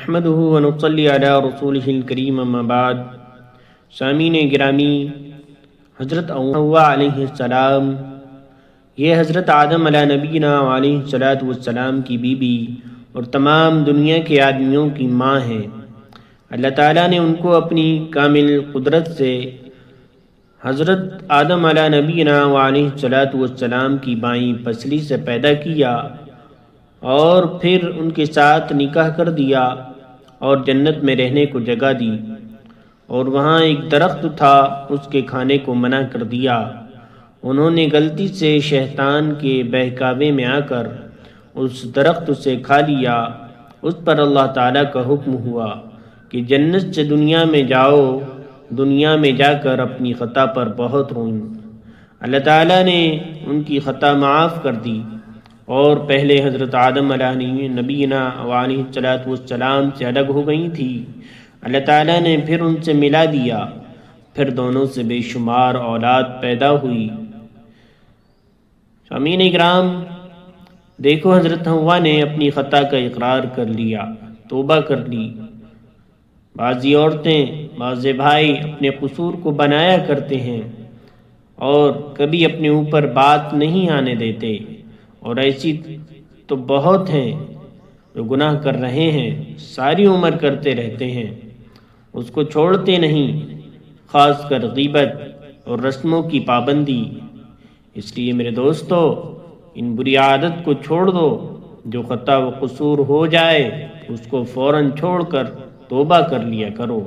نحمده ونصلي على رسوله الكريم اما بعد۔ سامعین گرامی، حضرت حوا علیہ السلام یہ حضرت آدم علیہ نبینا علیہ السلام کی بیوی اور تمام دنیا کے آدمیوں کی ماں ہے۔ اللہ تعالیٰ نے ان کو اپنی کامل قدرت سے حضرت آدم علیہ نبینا علیہ السلام کی بائیں پسلی سے پیدا کیا اور پھر ان کے ساتھ نکاح کر دیا اور جنت میں رہنے کو جگہ دی، اور وہاں ایک درخت تھا، اس کے کھانے کو منع کر دیا۔ انہوں نے غلطی سے شیطان کے بہکاوے میں آ کر اس درخت سے کھا لیا۔ اس پر اللہ تعالیٰ کا حکم ہوا کہ جنت سے دنیا میں جاؤ۔ دنیا میں جا کر اپنی خطا پر بہت روئیں۔ اللہ تعالیٰ نے ان کی خطا معاف کر دی اور پہلے حضرت آدم علیہ نبینا علیہ السلام سے الگ ہو گئی تھی۔ اللہ تعالیٰ نے پھر ان سے ملا دیا، پھر دونوں سے بے شمار اولاد پیدا ہوئی۔ سامعین اکرام، دیکھو حضرت حوا نے اپنی خطا کا اقرار کر لیا، توبہ کر لی۔ بعضی عورتیں، بعض بھائی اپنے قصور کو بنایا کرتے ہیں اور کبھی اپنے اوپر بات نہیں آنے دیتے، اور ایسی تو بہت ہیں جو گناہ کر رہے ہیں، ساری عمر کرتے رہتے ہیں، اس کو چھوڑتے نہیں، خاص کر غیبت اور رسموں کی پابندی۔ اس لیے میرے دوستو، ان بری عادت کو چھوڑ دو۔ جو خطا و قصور ہو جائے اس کو فوراً چھوڑ کر توبہ کر لیا کرو۔